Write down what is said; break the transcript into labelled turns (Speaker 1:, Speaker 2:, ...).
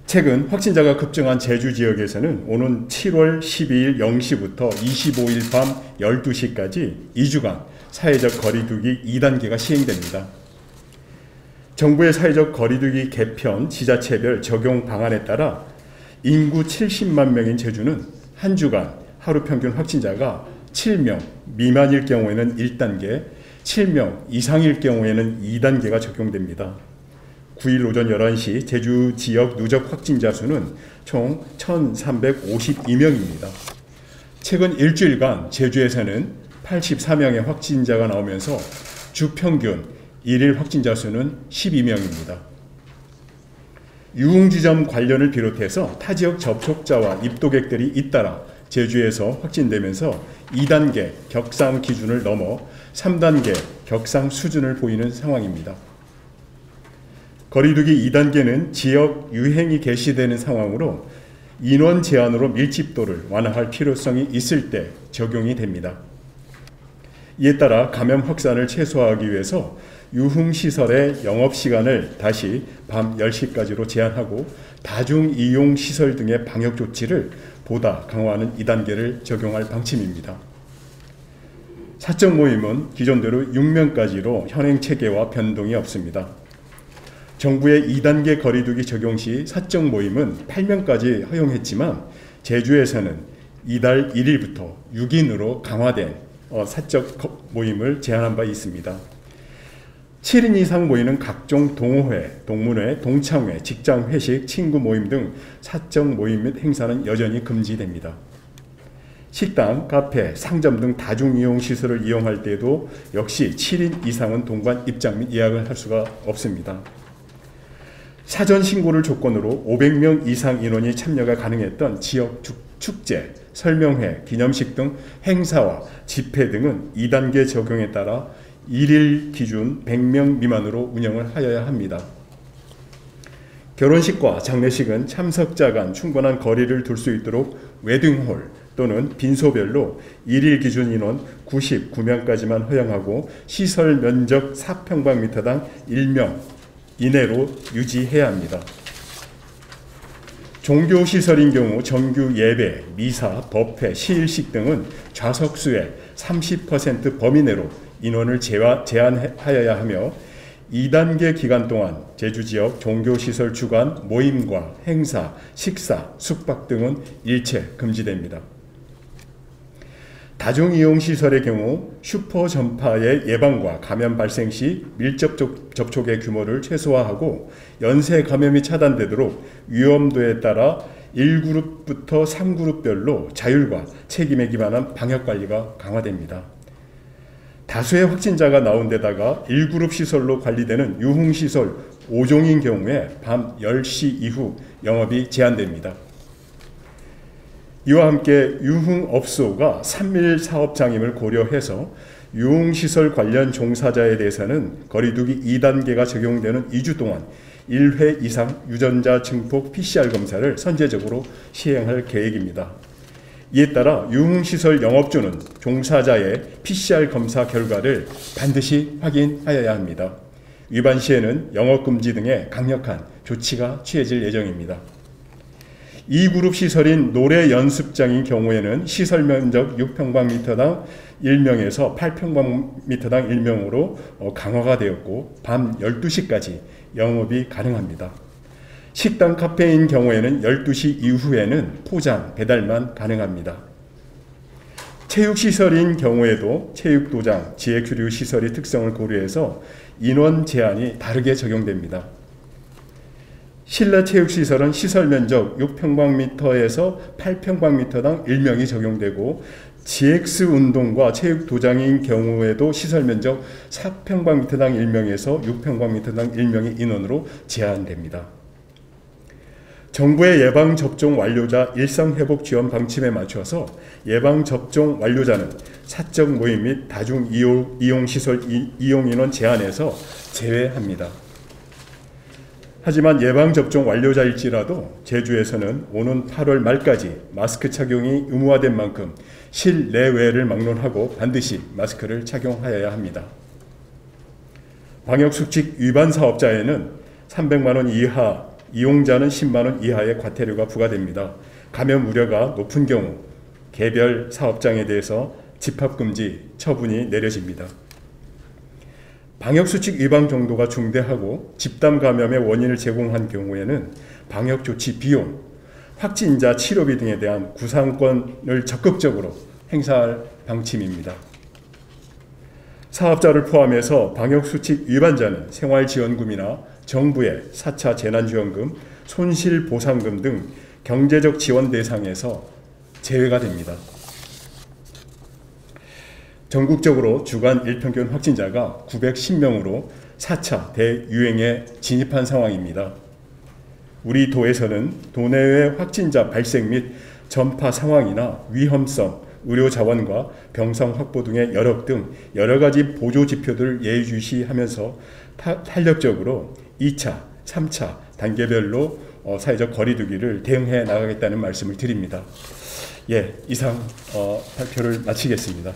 Speaker 1: 최근 확진자가 급증한 제주 지역에서는 오는 7월 12일 0시부터 25일 밤 12시까지 2주간 사회적 거리두기 2단계가 시행됩니다. 정부의 사회적 거리두기 개편 지자체별 적용 방안에 따라 인구 70만 명인 제주는 한 주간 하루 평균 확진자가 7명 미만일 경우에는 1단계, 7명 이상일 경우에는 2단계가 적용됩니다. 9일 오전 11시 제주 지역 누적 확진자 수는 총 1,352명입니다. 최근 일주일간 제주에서는 84명의 확진자가 나오면서 주 평균 일일 확진자 수는 12명입니다. 유흥지점 관련을 비롯해서 타 지역 접촉자와 입도객들이 잇따라 제주에서 확진되면서 2단계 격상 기준을 넘어 3단계 격상 수준을 보이는 상황입니다. 거리두기 2단계는 지역 유행이 개시되는 상황으로 인원 제한으로 밀집도를 완화할 필요성이 있을 때 적용이 됩니다. 이에 따라 감염 확산을 최소화하기 위해서 유흥시설의 영업시간을 다시 밤 10시까지로 제한하고 다중이용시설 등의 방역조치를 보다 강화하는 2단계를 적용할 방침입니다. 사적 모임은 기존대로 6명까지로 현행 체계와 변동이 없습니다. 정부의 2단계 거리두기 적용 시 사적 모임은 8명까지 허용했지만 제주에서는 이달 1일부터 6인으로 강화된 사적 모임을 제한한 바 있습니다. 7인 이상 모이는 각종 동호회, 동문회, 동창회, 직장 회식, 친구 모임 등 사적 모임 및 행사는 여전히 금지됩니다. 식당, 카페, 상점 등 다중이용시설을 이용할 때에도 역시 7인 이상은 동반 입장 및 예약을 할 수가 없습니다. 사전 신고를 조건으로 500명 이상 인원이 참여가 가능했던 지역 축제, 설명회, 기념식 등 행사와 집회 등은 2단계 적용에 따라 1일 기준 100명 미만으로 운영을 하여야 합니다. 결혼식과 장례식은 참석자 간 충분한 거리를 둘 수 있도록 웨딩홀 또는 빈소별로 1일 기준 인원 99명까지만 허용하고 시설 면적 4평방미터당 1명 이내로 유지해야 합니다. 종교시설인 경우 정규 예배, 미사, 법회, 시일식 등은 좌석수의 30% 범위 내로 인원을 제한하여야 하며 2단계 기간 동안 제주지역 종교시설 주관 모임과 행사, 식사, 숙박 등은 일체 금지됩니다. 다중이용시설의 경우 슈퍼 전파의 예방과 감염 발생 시 밀접 접촉의 규모를 최소화하고 연쇄 감염이 차단되도록 위험도에 따라 1그룹부터 3그룹별로 자율과 책임에 기반한 방역관리가 강화됩니다. 다수의 확진자가 나온 데다가 1그룹 시설로 관리되는 유흥시설 5종인 경우에 밤 10시 이후 영업이 제한됩니다. 이와 함께 유흥업소가 3일 사업장임을 고려해서 유흥시설 관련 종사자에 대해서는 거리두기 2단계가 적용되는 2주 동안 1회 이상 유전자 증폭 PCR 검사를 선제적으로 시행할 계획입니다. 이에 따라 유흥시설 영업주는 종사자의 PCR 검사 결과를 반드시 확인하여야 합니다. 위반 시에는 영업금지 등의 강력한 조치가 취해질 예정입니다. 2그룹 시설인 노래 연습장인 경우에는 시설 면적 6평방미터당 1명에서 8평방미터당 1명으로 강화가 되었고 밤 12시까지 영업이 가능합니다. 식당, 카페인 경우에는 12시 이후에는 포장, 배달만 가능합니다. 체육시설인 경우에도 체육도장, 지혜교류 시설의 특성을 고려해서 인원 제한이 다르게 적용됩니다. 실내 체육시설은 시설 면적 6평방미터에서 8평방미터당 1명이 적용되고 GX 운동과 체육도장인 경우에도 시설 면적 4평방미터당 1명에서 6평방미터당 1명의 인원으로 제한됩니다. 정부의 예방접종 완료자 일상회복 지원 방침에 맞춰서 예방접종 완료자는 사적 모임 및 다중이용시설 이용인원 제한에서 제외합니다. 하지만 예방접종 완료자일지라도 제주에서는 오는 8월 말까지 마스크 착용이 의무화된 만큼 실내외를 막론하고 반드시 마스크를 착용하여야 합니다. 방역수칙 위반 사업자에는 300만 원 이하 이용자는 10만 원 이하의 과태료가 부과됩니다. 감염 우려가 높은 경우 개별 사업장에 대해서 집합금지 처분이 내려집니다. 방역수칙 위반 정도가 중대하고 집단 감염의 원인을 제공한 경우에는 방역조치 비용, 확진자 치료비 등에 대한 구상권을 적극적으로 행사할 방침입니다. 사업자를 포함해서 방역수칙 위반자는 생활지원금이나 정부의 4차 재난지원금, 손실보상금 등 경제적 지원 대상에서 제외가 됩니다. 전국적으로 주간 일평균 확진자가 910명으로 4차 대유행에 진입한 상황입니다. 우리 도에서는 도내외 확진자 발생 및 전파 상황이나 위험성, 의료 자원과 병상 확보 등의 여력 등 여러 가지 보조 지표들을 예의주시하면서 탄력적으로 2차, 3차 단계별로 사회적 거리두기를 대응해 나가겠다는 말씀을 드립니다. 예, 이상 발표를 마치겠습니다.